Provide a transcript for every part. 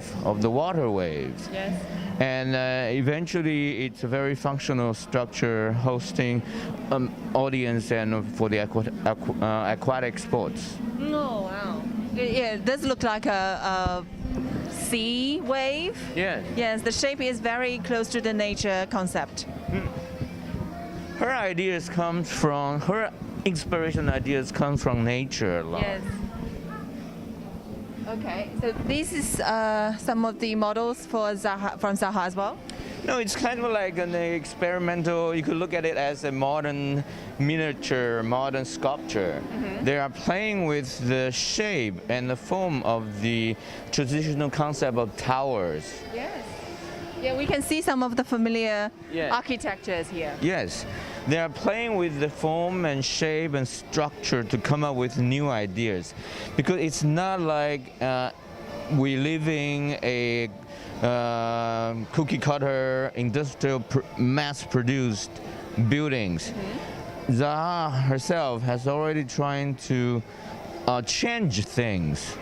wave, of the water waves. Yes. And eventually, it's a very functional structure hosting audience and for the aquatic sports. Oh, wow. Yeah, it does look like a sea wave. Yes. Yes, the shape is very close to the nature concept. Her inspiration ideas come from nature a lot. Yes. Okay, so this is some of the models for from Zaha as well? No, it's kind of like an experimental, you could look at it as a modern miniature, modern sculpture. They are playing with the shape and the form of the traditional concept of towers. Yes. Yeah, we can see some of the familiar Yes. architectures here. Yes, they are playing with the form and shape and structure to come up with new ideas. Because it's not like we live in a cookie cutter industrial mass-produced buildings. Zaha herself has already trying to change things,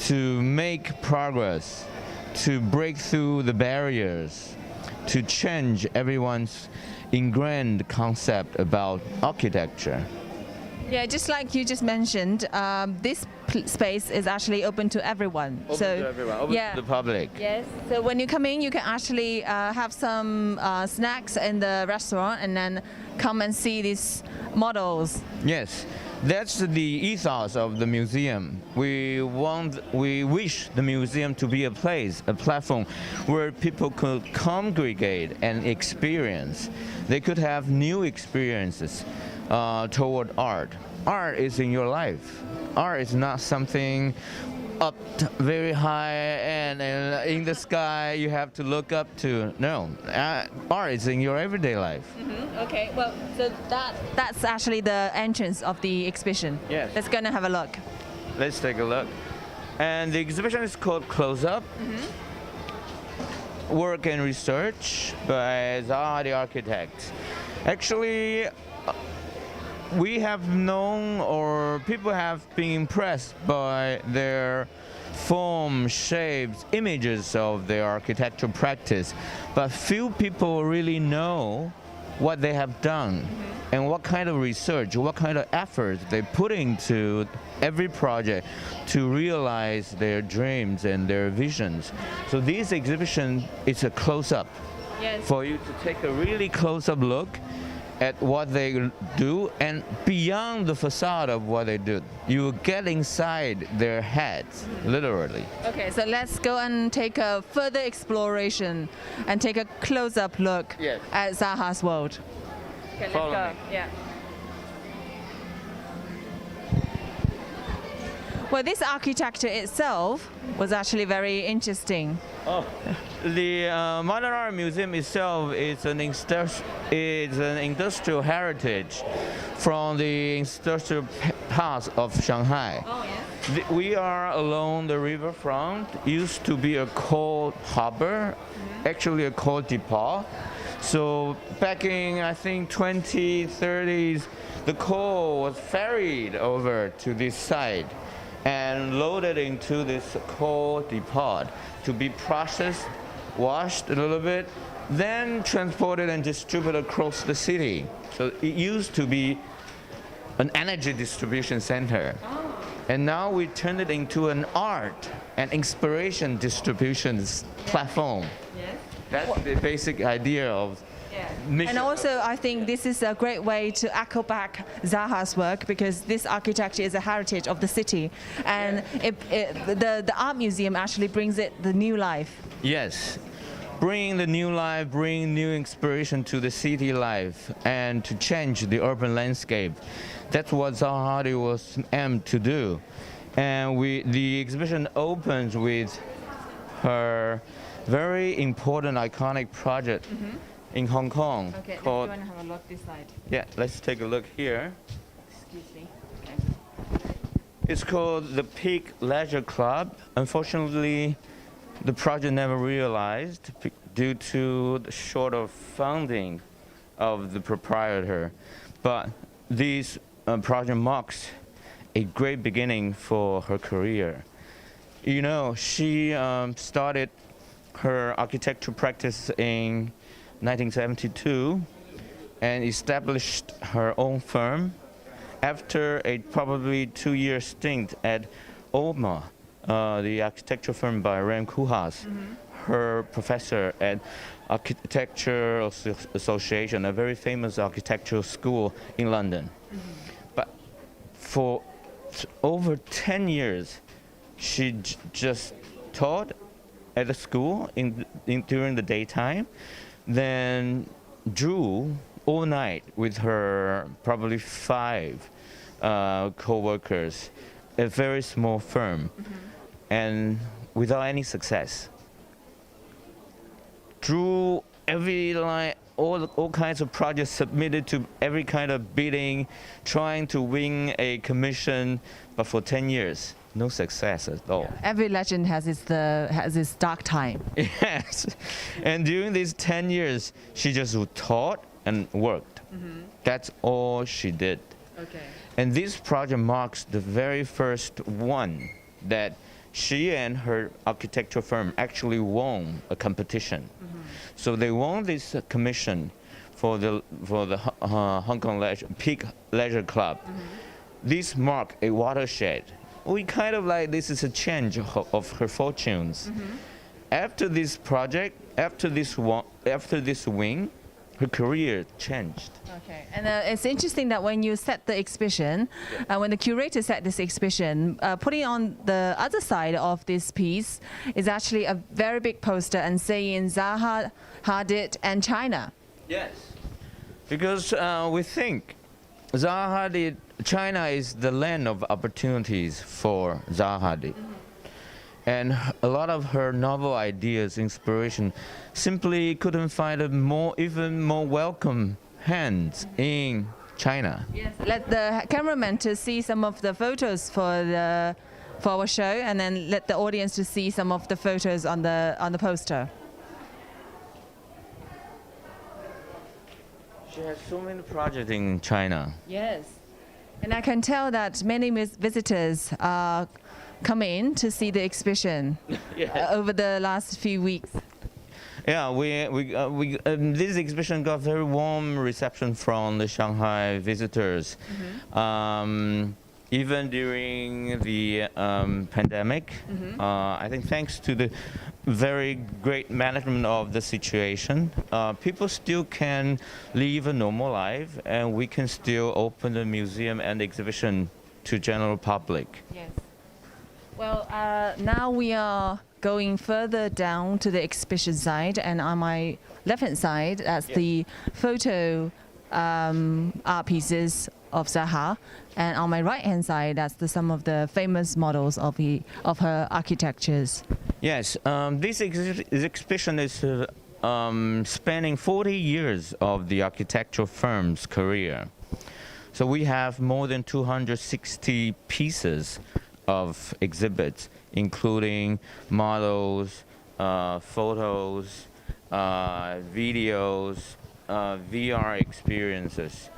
to make progress, to break through the barriers, to change everyone's ingrained concept about architecture. Yeah, just like you just mentioned, this space is actually open to everyone. Open to everyone, open to the public. Yes. So when you come in, you can actually have some snacks in the restaurant and then come and see these models. Yes, that's the ethos of the museum. We wish the museum to be a place, a platform where people could congregate and experience. They could have new experiences toward art. Art is in your life. Art is not something up very high and in the sky you have to look up to. No, art is in your everyday life. Okay, well, so that's actually the entrance of the exhibition. Yes. Let's go and have a look. Let's take a look. And the exhibition is called Close Up. Work and Research by Zaha the architect. Actually, we have known, or people have been impressed by their form, shapes, images of their architectural practice, but few people really know what they have done and what kind of research, what kind of effort they put into every project to realize their dreams and their visions. So this exhibition is a close-up for you to take a really close-up look at what they do, and beyond the facade of what they do, you get inside their heads, literally. Okay, so let's go and take a further exploration and take a close-up look at Zaha's world. Okay, let's Follow go. me. Yeah. Well, this architecture itself was actually very interesting. Oh, the Modern Art Museum itself is an industrial heritage from the industrial past of Shanghai. Oh, yeah. We are along the riverfront. Used to be a coal harbor, actually a coal depot. So back in, I think, 2030s, the coal was ferried over to this site and loaded into this coal depot to be processed, washed a little bit, then transported and distributed across the city. So it used to be an energy distribution center. And now we turned it into an art and inspiration distribution platform. Yes. That's the basic idea of mission. And also, I think this is a great way to echo back Zaha's work, because this architecture is a heritage of the city, and the art museum actually brings it the new life. Yes, bringing the new life, bringing new inspiration to the city life, and to change the urban landscape. That's what Zaha Hadid was aimed to do. And the exhibition opens with her very important, iconic project in Hong Kong. Okay, called, let's go and have a look this side. Yeah, let's take a look here. Excuse me. It's called the Peak Leisure Club. Unfortunately, the project never realized due to the short of funding of the proprietor. But this project marks a great beginning for her career. You know, she started her architecture practice in 1972 and established her own firm. After a probably 2-year stint at OMA, the architecture firm by Ram Koolhaas, her professor at Architecture Association, a very famous architectural school in London. But for over 10 years, she just taught at the school during the daytime, then drew all night with her probably 5 co-workers, a very small firm, and without any success. Drew every line, all kinds of projects, submitted to every kind of bidding, trying to win a commission, but for 10 years, no success at all. Every legend has its dark time. Yes, and during these 10 years, she just taught and worked. That's all she did. Okay. And this project marks the very first one that she and her architecture firm actually won a competition. So they won this commission for the Hong Kong Peak Leisure Club. This marked a watershed. We kind of like, this is a change of her fortunes. After this project, after this win, her career changed. Okay, and it's interesting that when you set the exhibition, when the curator set this exhibition, putting on the other side of this piece is actually a very big poster and saying Zaha Hadid and China. Yes, because we think Zaha Hadid, China is the land of opportunities for Zaha Hadid. And a lot of her novel ideas, inspiration, simply couldn't find even more welcome hands in China. Yes. Let the cameraman to see some of the photos for our show, and then let the audience to see some of the photos on the poster. She has so many projects in China. Yes. And I can tell that many visitors are coming to see the exhibition over the last few weeks. Yeah, this exhibition got very warm reception from the Shanghai visitors. Even during the pandemic, I think thanks to the very great management of the situation, people still can live a normal life, and we can still open the museum and the exhibition to general public. Yes. Well, now we are going further down to the exhibition side, and on my left-hand side, that's the photo art pieces of Zaha, and on my right-hand side, that's some of the famous models of her architectures. Yes, this exhibition is spanning 40 years of the architectural firm's career. So we have more than 260 pieces of exhibits, including models, photos, videos, VR experiences.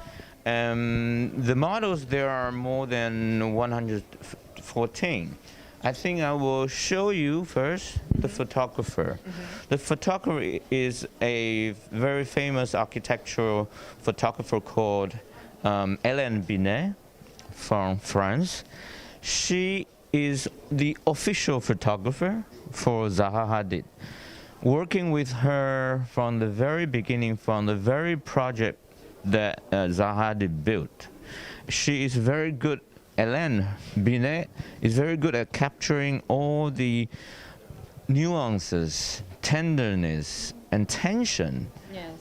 The models, there are more than 114. I think I will show you first the photographer. The photographer is a very famous architectural photographer called Hélène Binet from France. She is the official photographer for Zaha Hadid, working with her from the very beginning, from the very project that Zaha Hadid built. She is very good. Hélène Binet is very good at capturing all the nuances, tenderness, and tension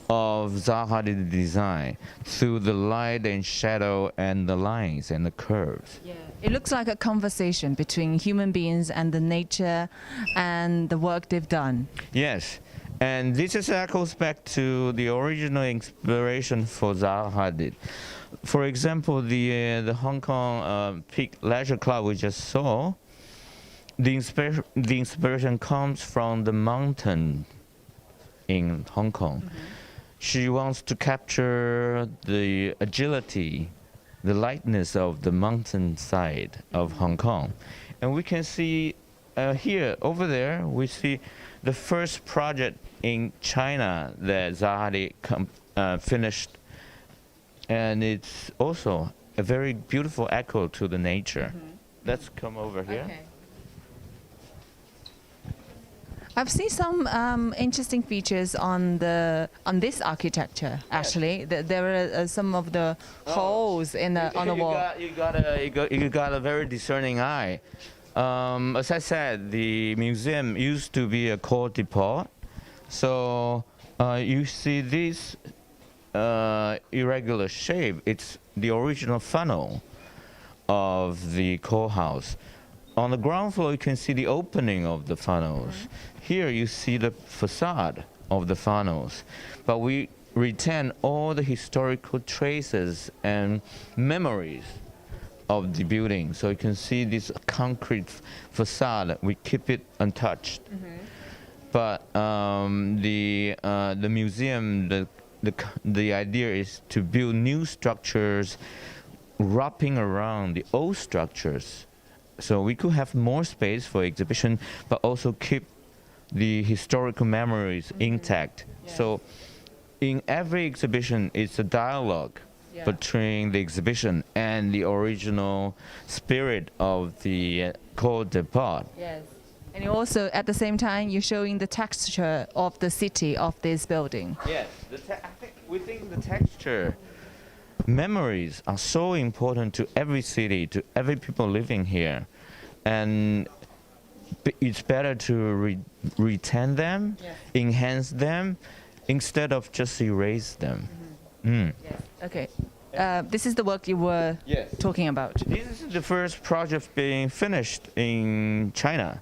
of Zaha Hadid's design through the light and shadow and the lines and the curves. Yeah. It looks like a conversation between human beings and the nature and the work they've done. Yes. And this goes back to the original inspiration for Zaha Hadid. For example, the Hong Kong Peak Leisure Club we just saw, the inspiration comes from the mountain in Hong Kong. She wants to capture the agility, the lightness of the mountainside of Hong Kong. And we can see here, over there, we see the first project in China that Zaha Hadid finished, and it's also a very beautiful echo to the nature. Let's come over here. Okay. I've seen some interesting features on this architecture. Actually, there are some of the holes on the wall. You got a very discerning eye. As I said, the museum used to be a coal depot, so you see this irregular shape. It's the original funnel of the coal house. On the ground floor, you can see the opening of the funnels. Here, you see the facade of the funnels. But we retain all the historical traces and memories of the building. So you can see this concrete facade. We keep it untouched. But the museum, the idea is to build new structures wrapping around the old structures. So we could have more space for exhibition, but also keep the historical memories intact. Yes. So in every exhibition, it's a dialogue between the exhibition and the original spirit of the coal depot. Yes. And you also, at the same time, you're showing the texture of the city of this building. Yes, we think the texture, memories are so important to every city, to every people living here, and it's better to retain them, enhance them, instead of just erase them. Yes. Okay. This is the work you were talking about. This is the first project being finished in China,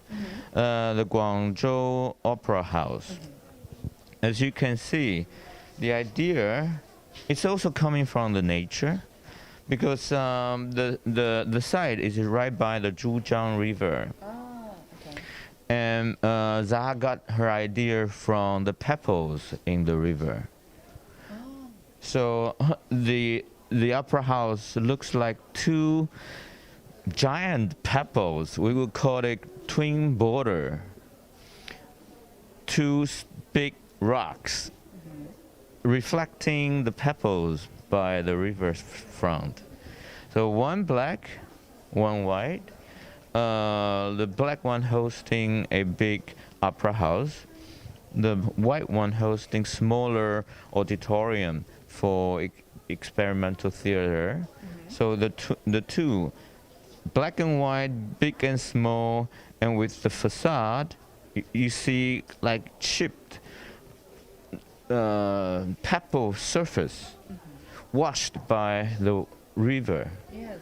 the Guangzhou Opera House. As you can see, the idea is also coming from the nature, because the site is right by the Zhujiang River. And Zaha got her idea from the pebbles in the river. So the opera house looks like two giant pebbles. We would call it twin border. Two big rocks reflecting the pebbles by the river's front. So one black, one white. The black one hosting a big opera house. The white one hosting smaller auditorium for experimental theater. So the two, black and white, big and small, and with the facade, you see like chipped pebble surface washed by the river. Yes.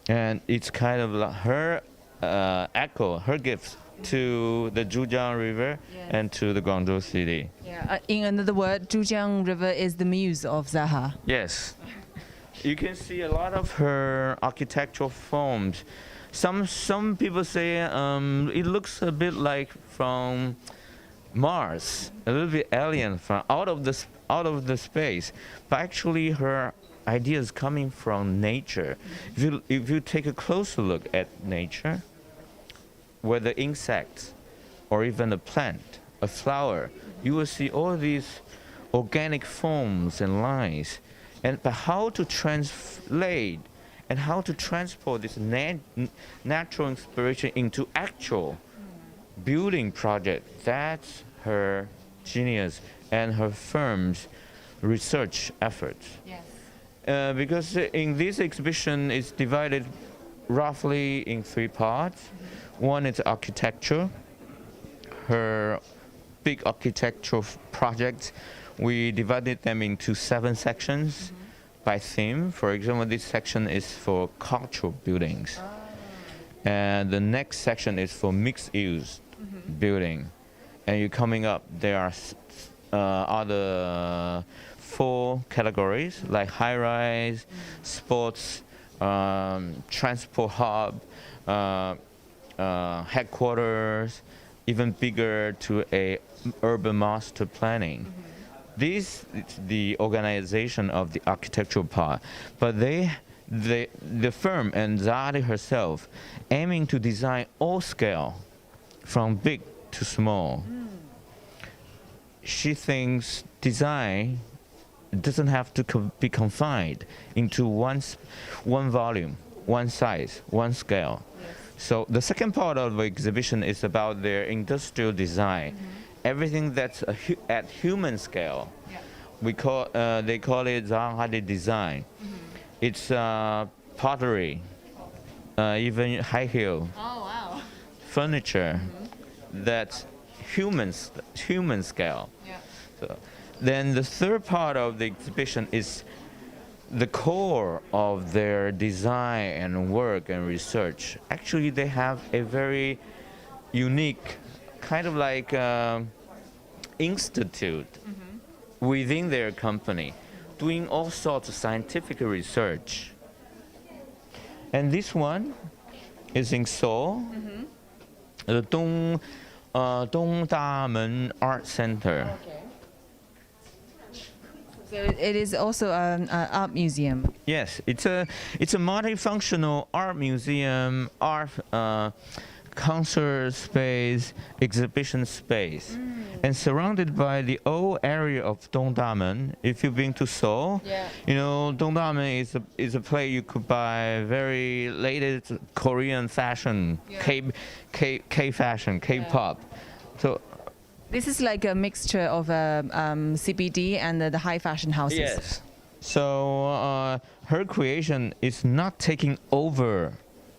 And it's kind of like her echo, her gifts to the Zhujiang River and to the Guangzhou city. Yeah. In another word, Zhujiang River is the muse of Zaha. Yes. You can see a lot of her architectural forms. Some people say it looks a bit like from Mars, a little bit alien, from out of the space. But actually, her ideas coming from nature. If you take a closer look at nature, whether insects or even a plant, a flower, you will see all these organic forms and lines. But how to translate and how to transport this natural inspiration into actual building project, that's her genius and her firm's research efforts. Yes. Because in this exhibition, it's divided roughly in three parts. One is architecture, her big architectural projects. We divided them into 7 sections by theme. For example, this section is for cultural buildings. And the next section is for mixed-use building. And you're coming up, there are other 4 categories, like high-rise, sports, transport hub, headquarters, even bigger to a urban master planning. This is the organization of the architectural part, but the firm and Zaha herself aiming to design all scale from big to small. She thinks design doesn't have to be confined into one volume, one size, one scale. Yes. So the second part of the exhibition is about their industrial design. Everything that's at human scale. Yeah. They call it Zaha Hadid design. It's pottery, even high heel, Oh wow. furniture, that's human scale. Yeah. So, then the third part of the exhibition is the core of their design and work and research. Actually, they have a very unique kind of like institute within their company, doing all sorts of scientific research. And this one is in Seoul, the Dongdamen Art Center. Okay. So it is also an art museum. Yes, it's a multifunctional art museum, art concert space, exhibition space, and surrounded by the old area of Dongdamen. If you've been to Seoul, Yeah. you know Dongdamen is a place you could buy very latest Korean fashion, Yeah. K fashion, K-pop. So This is like a mixture of CBD and the high fashion houses. yes. So her creation is not taking over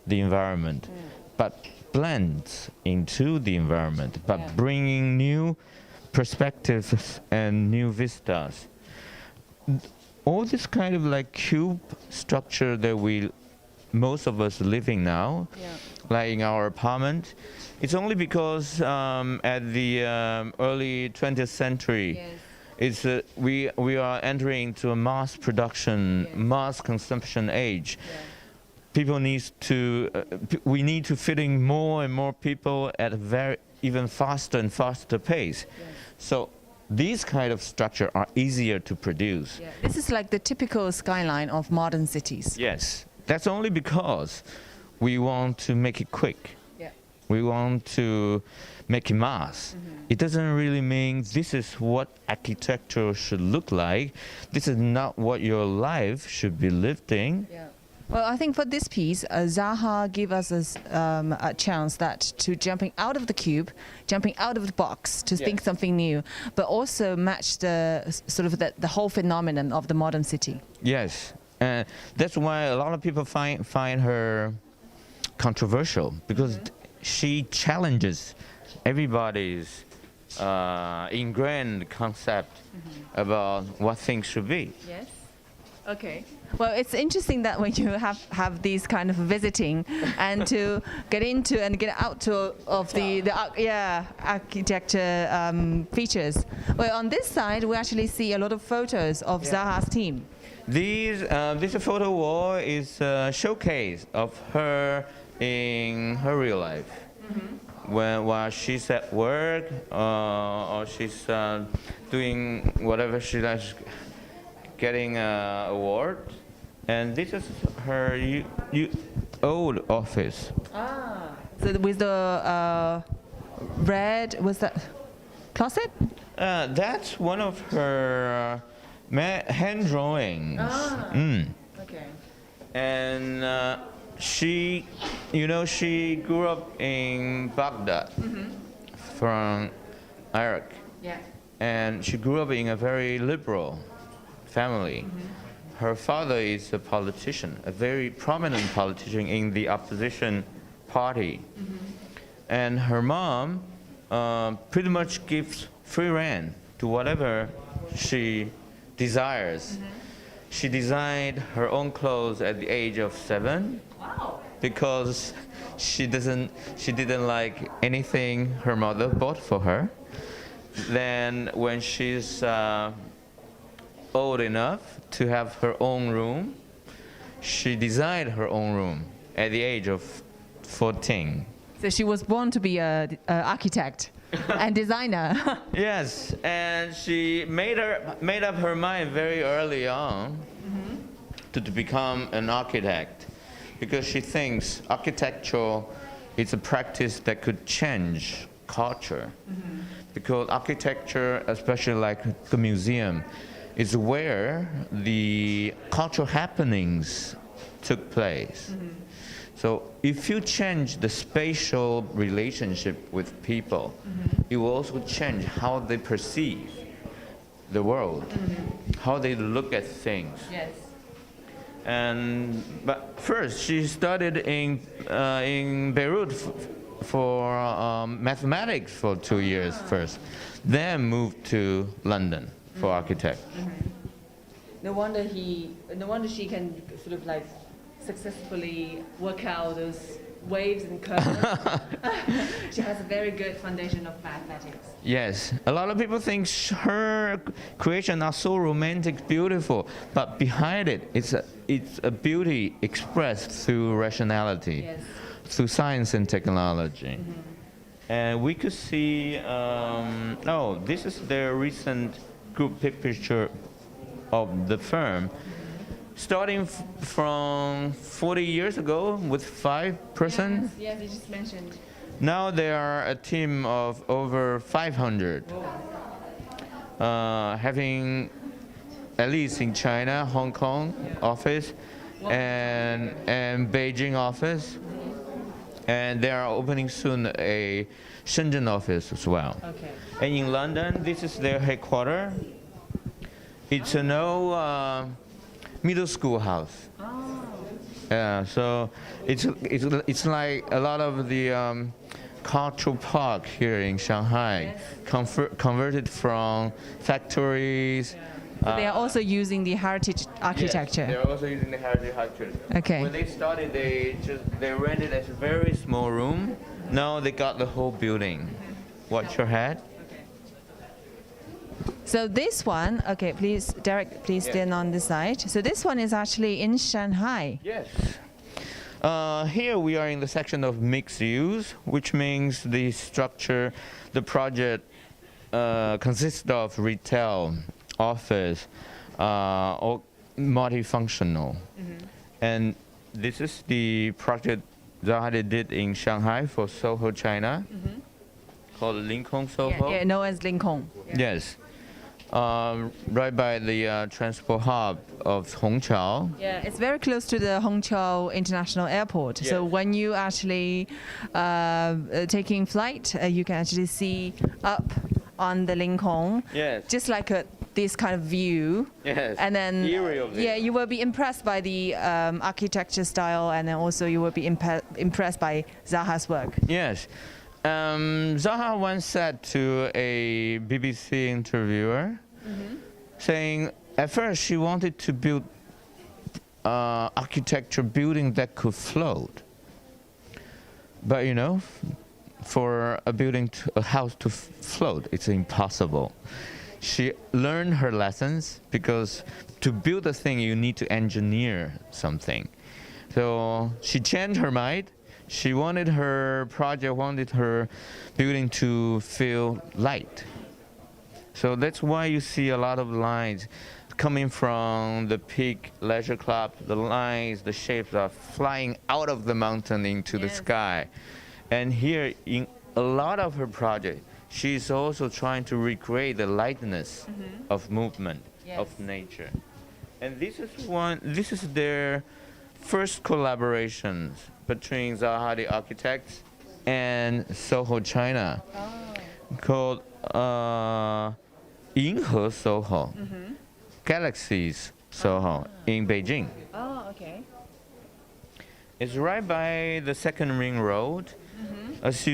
the environment, but blends into the environment, but Yeah. bringing new perspectives and new vistas. All this kind of like cube structure that most of us living now, Yeah. like in our apartment, it's only because at the early 20th century, Yes. we are entering into a mass production, Yes. mass consumption age. Yeah. People we need to fit in more and more people at a very even faster and faster pace. Yes. So these kind of structure are easier to produce. Yeah. This is like the typical skyline of modern cities. Yes, that's only because we want to make it quick. Yeah. We want to make it mass. It doesn't really mean this is what architecture should look like. This is not what your life should be lived in. Yeah. Well, I think for this piece, Zaha gave us a chance to jumping out of the cube, jumping out of the box to think Yes. something new, but also match the sort of the whole phenomenon of the modern city. Yes, and that's why a lot of people find her controversial, because she challenges everybody's ingrained concept about what things should be. Yes. Okay. Well, it's interesting that when you have these kind of visiting and to get into and get out of the architecture features. Well, on this side, we actually see a lot of photos of Zaha's team. This photo wall is a showcase of her in her real life. While she's at work or she's doing whatever she does, getting an award. And this is her old office. Ah. So with the red, was that closet? That's one of her hand drawings. Okay. And she grew up in Baghdad from Iraq. Yeah. And she grew up in a very liberal family. Her father is a politician, a very prominent politician in the opposition party. And her mom pretty much gives free rein to whatever she desires. She designed her own clothes at the age of 7. Wow. Because she didn't like anything her mother bought for her. Then when she's old enough to have her own room, she designed her own room at the age of 14. So she was born to be an architect and designer. Yes, and she made up her mind very early on to become an architect, because she thinks architecture it's a practice that could change culture. Because architecture, especially like the museum, is where the cultural happenings took place. So if you change the spatial relationship with people, it will also change how they perceive the world, how they look at things. Yes. But first, she studied in Beirut for mathematics for 2 years first, then moved to London for architect. No wonder she can sort of like successfully work out those waves and curves. She has a very good foundation of mathematics. Yes, a lot of people think her creations are so romantic, beautiful, but behind it, it's a beauty expressed through rationality, Yes. through science and technology. And we could see, this is their recent group picture of the firm. Starting from 40 years ago with 5 persons, Yes, you just mentioned. now they are a team of over 500, having at least in China, Hong Kong office, and Beijing office, and they are opening soon a Shenzhen office as well. Okay. And in London, this is their headquarters. It's an old middle school house. Oh. Yeah, so it's like a lot of the cultural park here in Shanghai, converted from factories. So they are also using the heritage architecture. Yes, they're also using the heritage architecture. Okay. When they started, they rented a very small room. Now they got the whole building. Watch your head. So this one, okay, please, Derek, please stand on this side. So this one is actually in Shanghai. Yes. Here we are in the section of mixed use, which means the structure, the project consists of retail, office, or multifunctional. And this is the project Zaha Hadid did in Shanghai for Soho, China, called Lincoln Soho. Yeah, known as Lincoln. Yes. Right by the transport hub of Hongqiao. Yeah, it's very close to the Hongqiao International Airport. So Yes. when you actually taking flight, you can actually see up on the Lincoln, Yes. just like this kind of view. Yes. And then, Eerie of it. yeah, you will be impressed by the architecture style, and then also you will be impressed by Zaha's work. Yes. Zaha once said to a BBC interviewer, saying at first she wanted to build architecture building that could float. But you know, for a house to float, it's impossible. She learned her lessons because to build a thing, you need to engineer something. So she changed her mind. She wanted her building to feel light. So that's why you see a lot of lines coming from the Peak Leisure Club. The lines, the shapes are flying out of the mountain into the sky. And here, in a lot of her projects, she's also trying to recreate the lightness of movement, of nature. And this is their first collaborations between Zaha Hadid Architects and Soho, China, called Yinghe Soho, Galaxies Soho in Beijing. Oh, okay. It's right by the second ring road. As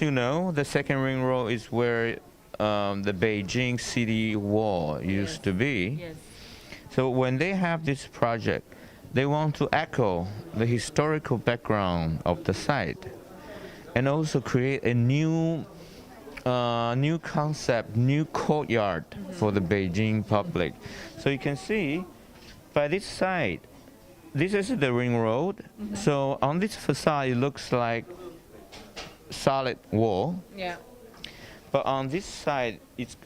you know, the second ring road is where the Beijing city wall used to be. Yes. So when they have this project, they want to echo the historical background of the site and also create a new concept, new courtyard for the Beijing public. So you can see by this side, this is the ring road. So on this facade, it looks like solid wall. Yeah. But on this side, it's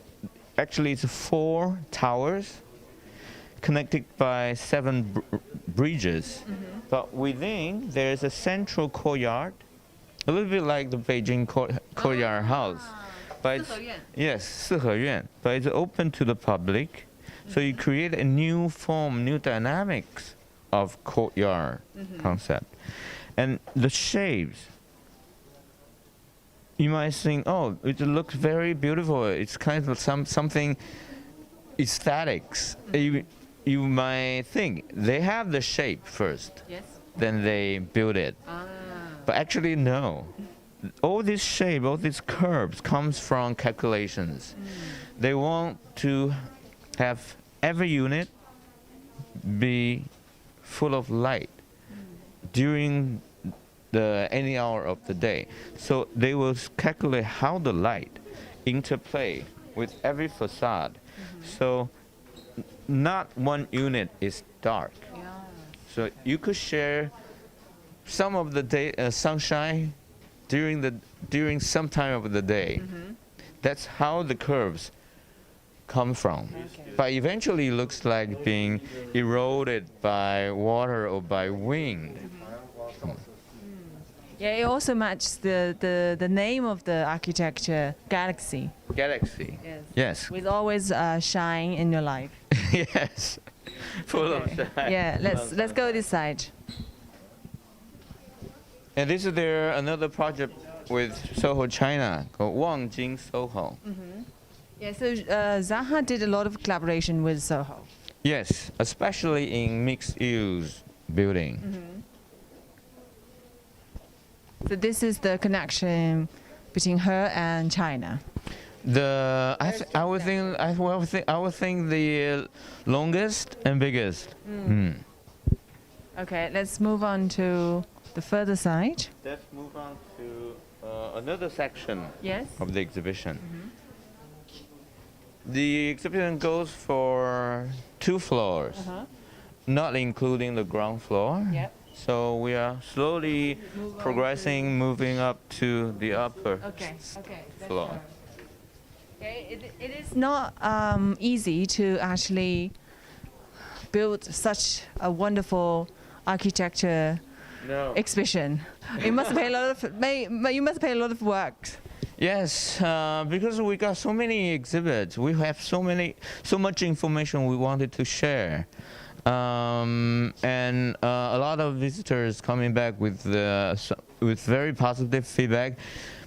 4 towers connected by 7 bridges. But within, there's a central courtyard a little bit like the Beijing courtyard house. But it's, 四合院. yes, 四合院, but it's open to the public. So you create a new form, new dynamics of courtyard concept. And the shapes, you might think, oh, it looks very beautiful. It's kind of something aesthetics. You might think they have the shape first, Yes. then they build it. But actually, no. All this shape, all these curves comes from calculations. They want to have every unit be full of light during any hour of the day. So they will calculate how the light interplay with every facade. So not one unit is dark. Yeah. So you could share some of the day sunshine during some time of the day. That's how the curves come from. Okay. But eventually it looks like being eroded by water or by wind. Yeah, it also matches the name of the architecture, Galaxy. Galaxy. Yes. Yes. With always shine in your life. Yes. Full of shine. Yeah, let's go this side. And this is another project with Soho China called Wangjing Soho. Yeah, so Zaha did a lot of collaboration with Soho. Yes, especially in mixed use building. So this is the connection between her and China. I would think the longest and biggest. Okay, let's move on to the further side. Let's move on to another section Yes. of the exhibition. The exhibition goes for 2 floors, not including the ground floor. Yep. So we are slowly Move on progressing, moving up to the upper Okay. Okay. floor. Okay. It is not easy to actually build such a wonderful architecture No. exhibition. You must pay a lot of you must pay a lot of work. Yes, because we got so many exhibits, we have so much information we wanted to share, and a lot of visitors coming back with very positive feedback,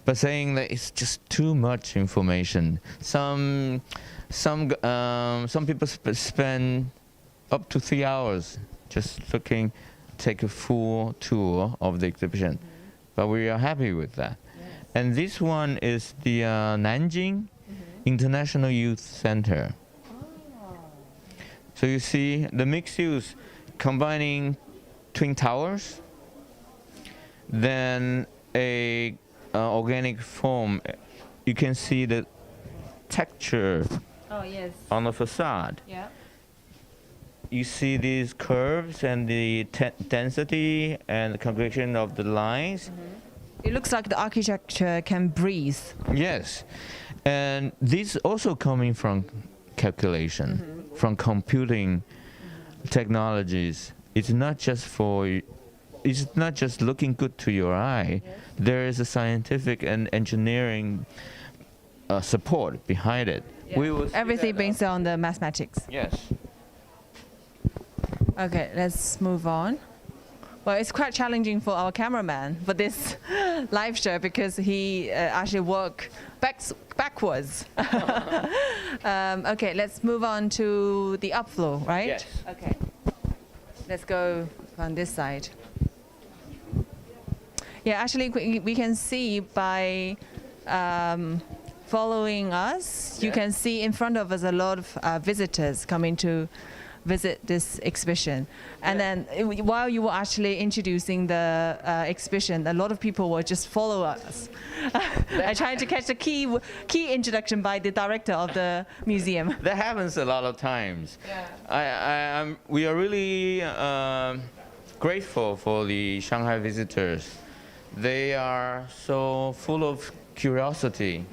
but saying that it's just too much information. Some people spend up to 3 hours just take a full tour of the exhibition, but we are happy with that. And this one is the Nanjing International Youth Center. So you see the mixed use combining twin towers, then a organic foam. You can see the texture Oh yes. on the facade. Yeah. You see these curves and the density and the configuration of the lines. It looks like the architecture can breathe. Yes, and this also coming from calculation, from computing technologies. It's not just looking good to your eye. There is a scientific and engineering support behind it. Yeah. We will see Everything that, based on the mathematics. Yes. Okay, let's move on. Well, it's quite challenging for our cameraman for this live show because he actually work backwards. Okay, let's move on to the upfloor, right? Yes. Okay. Let's go on this side. Yeah, actually, we can see by following us, you can see in front of us a lot of visitors coming to visit this exhibition. And then while you were actually introducing the exhibition, a lot of people will just follow us. I tried to catch the key introduction by the director of the museum. That happens a lot of times. Yeah. We are really grateful for the Shanghai visitors. They are so full of curiosity,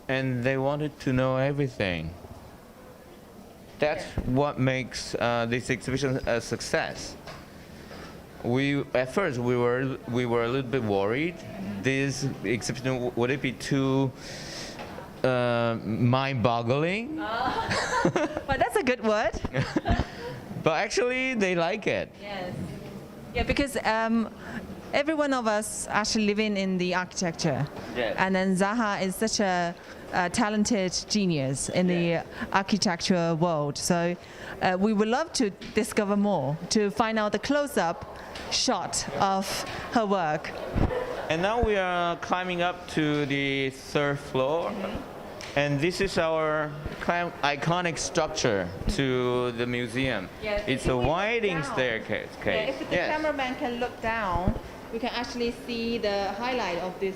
and they wanted to know everything. That's what makes this exhibition a success. we at first we were a little bit worried. This exhibition, would it be too mind-boggling? But that's a good word. But actually, they like it. Yes. Yeah, because every one of us actually living in the architecture. Yes. And then Zaha is such a talented genius in the architecture world. So we would love to discover more, to find out the close-up shot of her work. And now we are climbing up to the third floor. And this is our iconic structure to the museum. Yes. It's a winding staircase. Okay. Yeah, if the cameraman can look down, we can actually see the highlight of this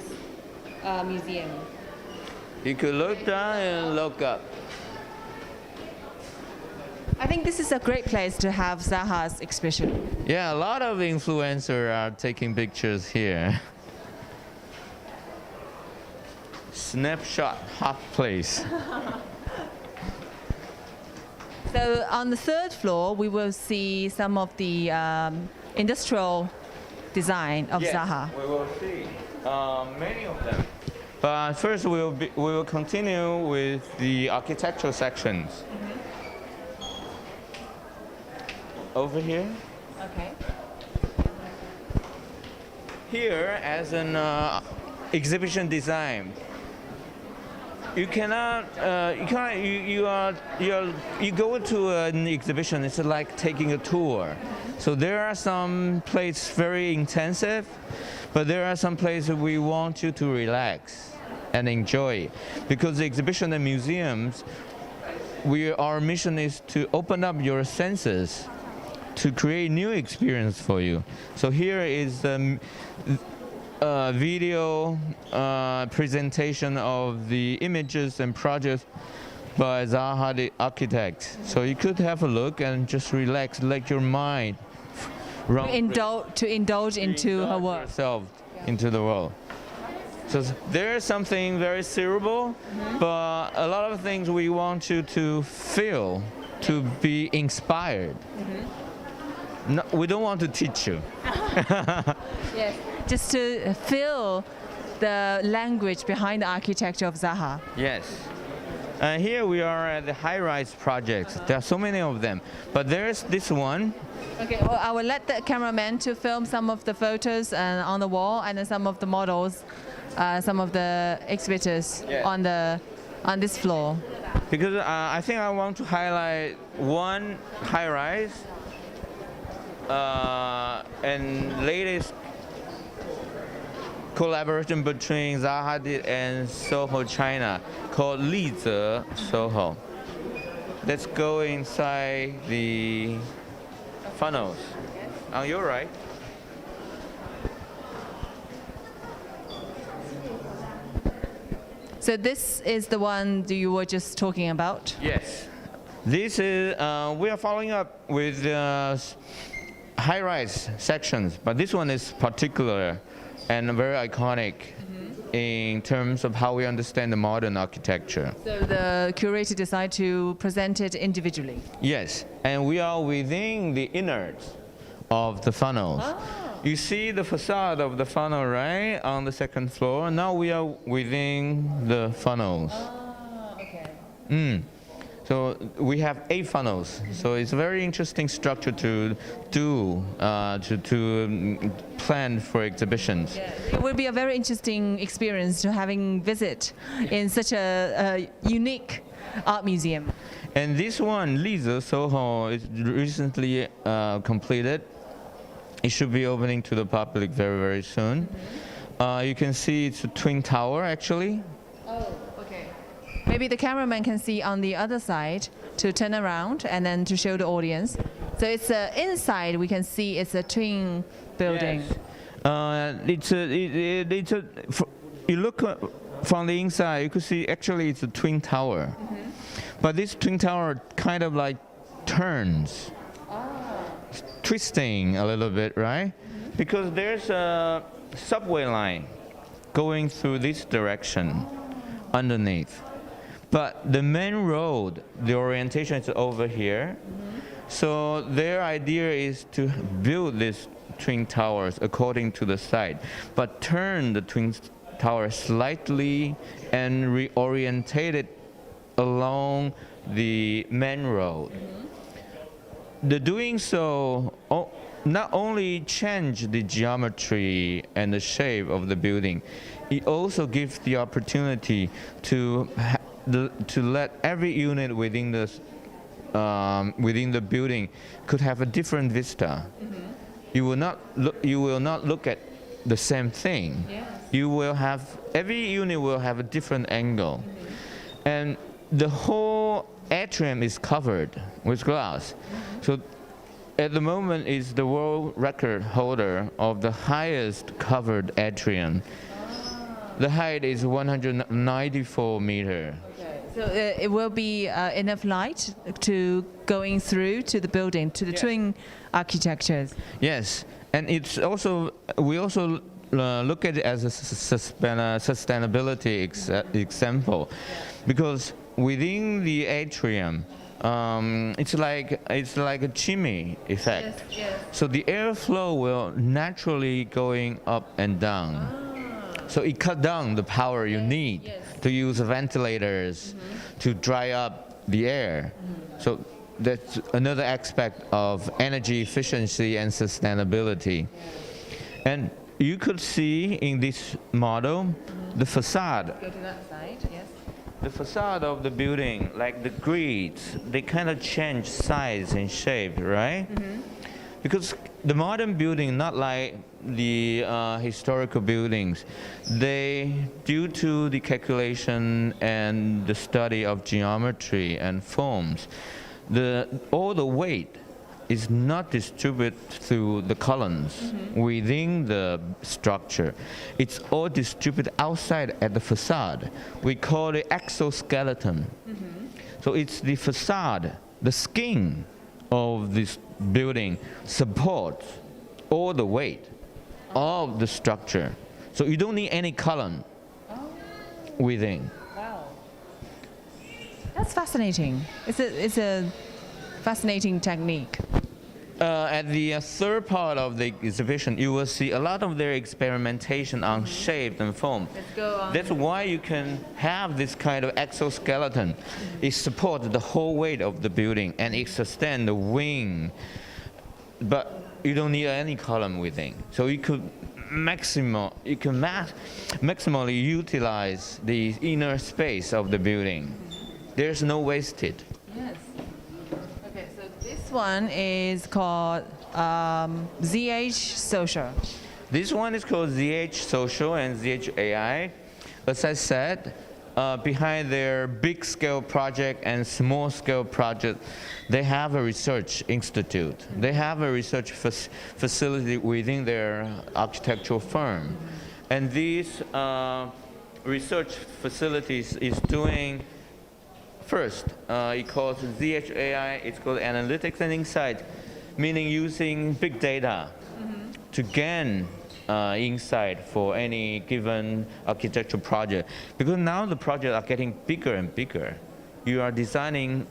museum. You could look down and look up. I think this is a great place to have Zaha's exhibition. Yeah, a lot of influencers are taking pictures here. Snapshot hot place. So on the third floor, we will see some of the industrial design of Zaha. We will see many of them. But first, we will continue with the architectural sections. Over here. Okay. Here, as an exhibition design, you cannot. You go to an exhibition. It's like taking a tour. So there are some places very intensive, but there are some places we want you to relax and enjoy, because the exhibition and museums, our mission is to open up your senses to create new experience for you. So here is the video presentation of the images and projects by Zaha Hadid architect. So you could have a look and just relax, let your mind To indulge into her work. yourself into the world. So there is something very cerebral, but a lot of things we want you to feel, to be inspired. No, we don't want to teach you. Yes. Just to feel the language behind the architecture of Zaha. Yes. Here we are at the high-rise projects. There are so many of them, but there's this one. Okay, well, I will let the cameraman to film some of the photos on the wall, and then some of the models, some of the exhibitors on this floor. Because I think I want to highlight one high-rise and latest collaboration between Zaha Hadid and Soho China called Lize Soho. Let's go inside the funnels. On your right. So this is the one you were just talking about? Yes. This is, we are following up with high-rise sections, but this one is particular and very iconic in terms of how we understand the modern architecture. So the curator decided to present it individually? Yes, and we are within the innards of the funnels. You see the facade of the funnel, right, on the second floor. Now we are within the funnels. Okay. So we have 8 funnels. So it's a very interesting structure to do, to plan for exhibitions. Yeah, it will be a very interesting experience to having visit in such a unique art museum. And this one, Lize Soho, is recently completed. It should be opening to the public very, very soon. You can see it's a twin tower, actually. Oh, okay. Maybe the cameraman can see on the other side to turn around and then to show the audience. So it's inside we can see it's a twin building. Yes. You look from the inside, you could see actually it's a twin tower. But this twin tower kind of like turns, twisting a little bit, right? Because there's a subway line going through this direction underneath. But the main road, the orientation is over here. So their idea is to build this twin towers according to the site, but turn the twin tower slightly and reorientate it along the main road. The doing so not only change the geometry and the shape of the building, it also gives the opportunity to let every unit within the building could have a different vista. You will not look at the same thing. Yes. Every unit will have a different angle, and the whole atrium is covered with glass. So at the moment is the world record holder of the highest covered atrium. The height is 194 meters. Okay. So it will be enough light to going through to the building, to the twin architectures. Yes, and it's also we also look at it as a sustainability example, because within the atrium, it's like a chimney effect. Yes, yes. So the airflow will naturally going up and down. So it cut down the power you need to use ventilators to dry up the air. So that's another aspect of energy efficiency and sustainability. And you could see in this model the facade. Go to that side, yes. The facade of the building, like the grids, they kind of change size and shape, right? Because the modern building, not like the historical buildings, due to the calculation and the study of geometry and forms, all the weight is not distributed through the columns within the structure. It's all distributed outside at the facade. We call it exoskeleton. So it's the facade, the skin of this building supports all the weight of the structure. So you don't need any column within. Wow. That's fascinating. It's a fascinating technique. At the third part of the exhibition, you will see a lot of their experimentation on shape and form. Let's go on. That's why you can have this kind of exoskeleton. It supports the whole weight of the building and it sustains the wing. But you don't need any column within. So you can maximally utilize the inner space of the building. There's no wasted. Yes. Okay, so this one is called ZH Social. This one is called ZH Social and ZH AI. As I said, behind their big scale project and small scale project, they have a research institute. They have a research facility within their architectural firm. And these research facilities is doing, first, it calls ZH AI, it's called Analytics and Insight, meaning using big data to gain insight for any given architectural project. Because now the projects are getting bigger and bigger. You are designing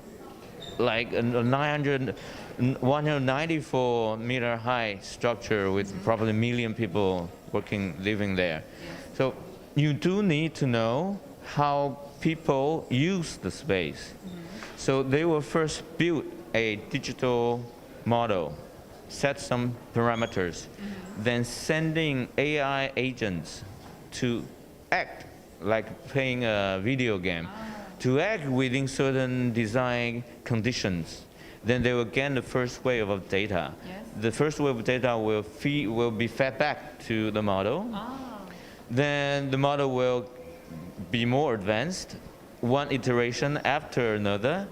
like a 194 meter high structure with probably a million people living there. So you do need to know how people use the space. So they will first build a digital model, set some parameters, then sending AI agents to act like playing a video game, to act within certain design conditions. Then they will get the first wave of data. Yes. The first wave of data will be fed back to the model. Then the model will be more advanced, one iteration after another.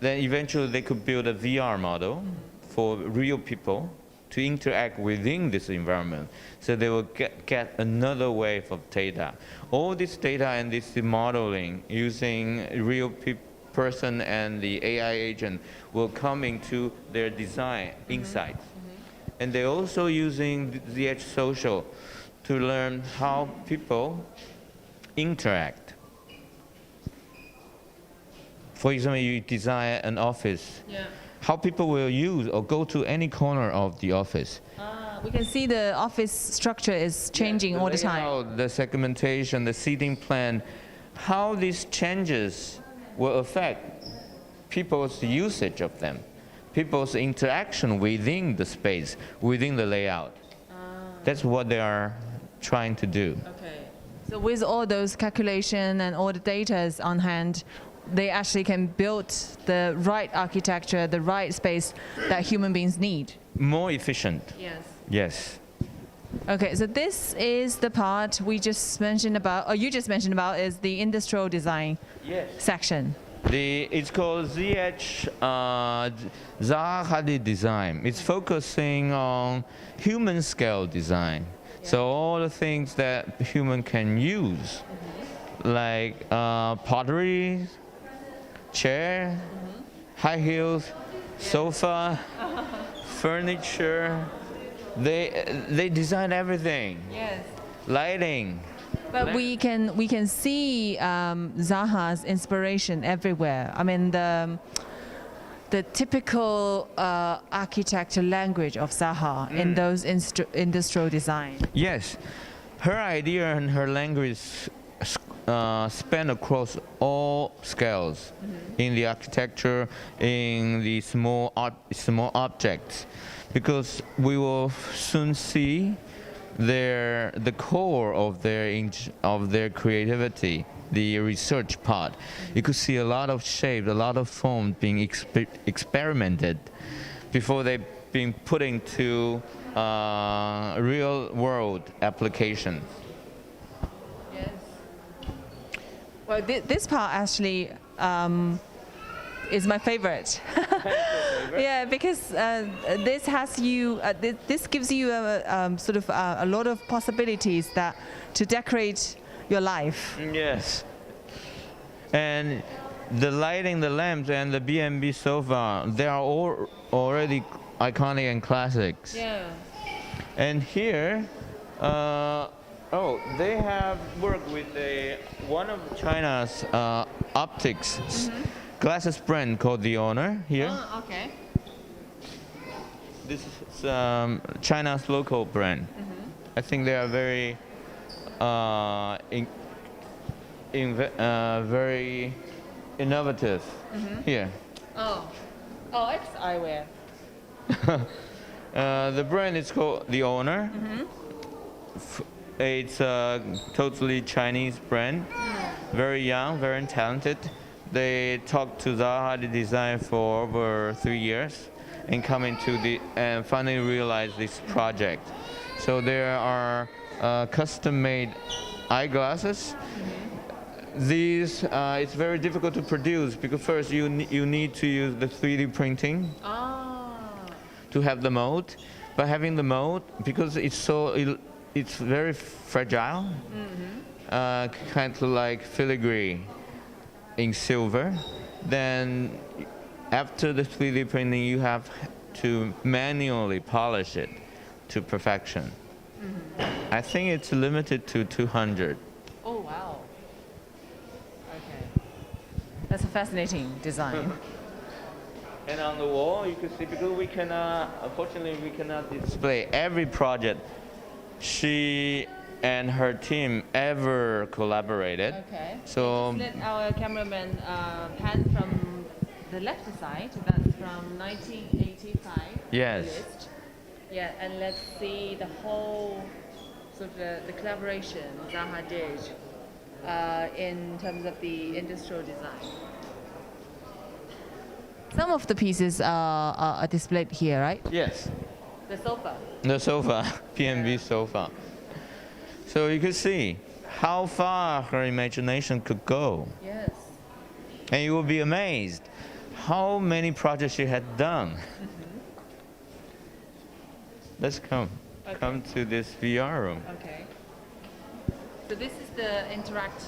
Then eventually they could build a VR model for real people to interact within this environment. So they will get another wave of data. All this data and this modeling using real person and the AI agent will come into their design insights. And they're also using ZH Social to learn how people interact. For example, you design an office. How people will use or go to any corner of the office. We can see the office structure is changing all the time. layout, the segmentation, the seating plan, how these changes will affect people's usage of them, people's interaction within the space, within the layout. That's what they are trying to do. Okay. So with all those calculation and all the data on hand, they actually can build the right architecture, the right space that human beings need. More efficient. Yes. Yes. Okay, so this is the part we just mentioned about, or you just mentioned about, is the industrial design section. It's called Zaha Hadid design. It's focusing on human scale design. So all the things that human can use, like pottery, chair, high heels, sofa, furniture. They design everything. Yes. Lighting. But we can see Zaha's inspiration everywhere. I mean the typical architecture language of Zaha in those industrial design. Yes, her idea and her language span across all scales in the architecture, in the small objects, because we will soon see the core of their creativity, the research part. You could see a lot of shapes, a lot of forms being experimented before they being put into real world applications. Yes. Well, this part actually is my favorite. Yeah, because this has you. This gives you sort of a lot of possibilities that to decorate your life. Yes. And the lighting, the lamps, and the B&B sofa, they are all already iconic and classics. Yeah. And here, they have worked with one of China's optics glasses brand called The Owner here. Oh, okay. This is China's local brand. I think they are very, very innovative here. Oh, it's eyewear. The brand is called The Owner. It's a totally Chinese brand. Very young, very talented. They talked to Zaha Hadid design for over 3 years and and finally realized this project. So there are custom-made eyeglasses. These it's very difficult to produce because first you need to use the 3D printing to have the mold. But having the mold, because it's very fragile, kind of like filigree in silver. Then after the 3D printing, you have to manually polish it to perfection. I think it's limited to 200. Oh, wow. Okay. That's a fascinating design. And on the wall, you can see, because unfortunately, we cannot display every project she and her team ever collaborated. Okay. So Let our cameraman pan from the left side. That's from 1985. Yes. List. Yeah, and let's see the whole sort of the collaboration Zaha did in terms of the industrial design. Some of the pieces are displayed here, right? Yes. The sofa. The sofa, P&B sofa. So you could see how far her imagination could go. Yes. And you will be amazed how many projects she had done. Let's come to this VR room. Okay. So this is the interact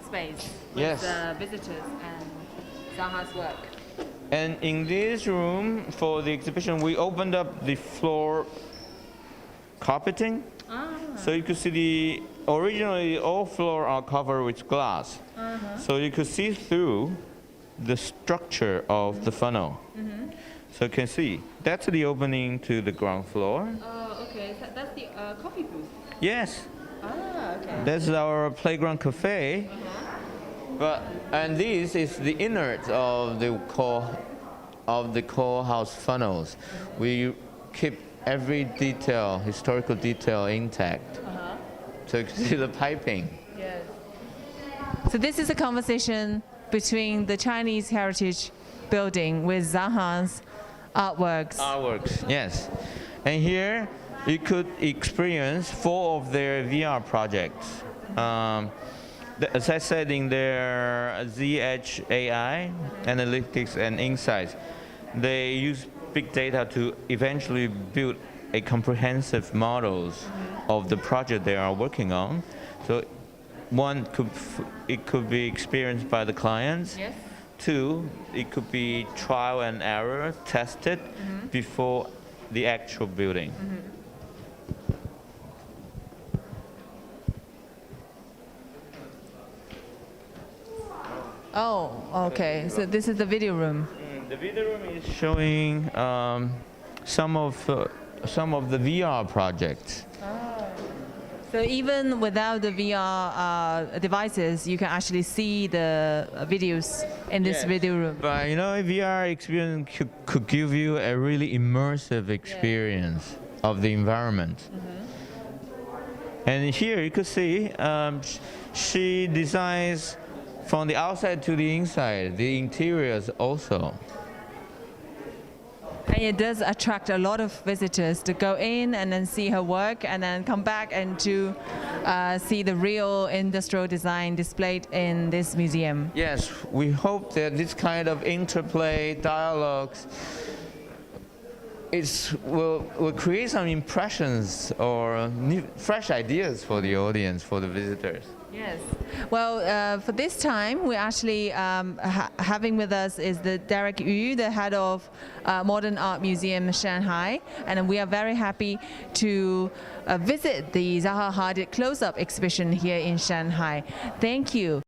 space with Yes. visitors and Zaha's work. And in this room, for the exhibition, we opened up the floor carpeting. So you could see originally all floor are covered with glass. So you could see through the structure of the funnel. So you can see, that's the opening to the ground floor. Oh, okay. that's the coffee booth. Yes, Ah, okay. that's our playground cafe. And this is the innards of the core house funnels. We keep every detail, historical detail intact. So you can see the piping. Yes. So this is a conversation between the Chinese heritage building with Zaha's artworks. Yes. And here you could experience 4 of their VR projects. As I said in their ZH AI, analytics and insights, they use big data to eventually build a comprehensive models of the project they are working on. So one, it could be experienced by the clients. Yes. 2, it could be trial and error tested before the actual building. Oh, okay. So this is the video room. The video room is showing some of the VR projects. So even without the VR devices, you can actually see the videos in this video room. But a VR experience could give you a really immersive experience of the environment. And here you could see she designs from the outside to the inside, the interiors also. And it does attract a lot of visitors to go in and then see her work and then come back and to see the real industrial design displayed in this museum. Yes, we hope that this kind of interplay, dialogues, will create some impressions or fresh ideas for the audience, for the visitors. Yes. Well, for this time, we're actually having with us is the Derek Yu, the head of Modern Art Museum Shanghai, and we are very happy to visit the Zaha Hadid close-up exhibition here in Shanghai. Thank you.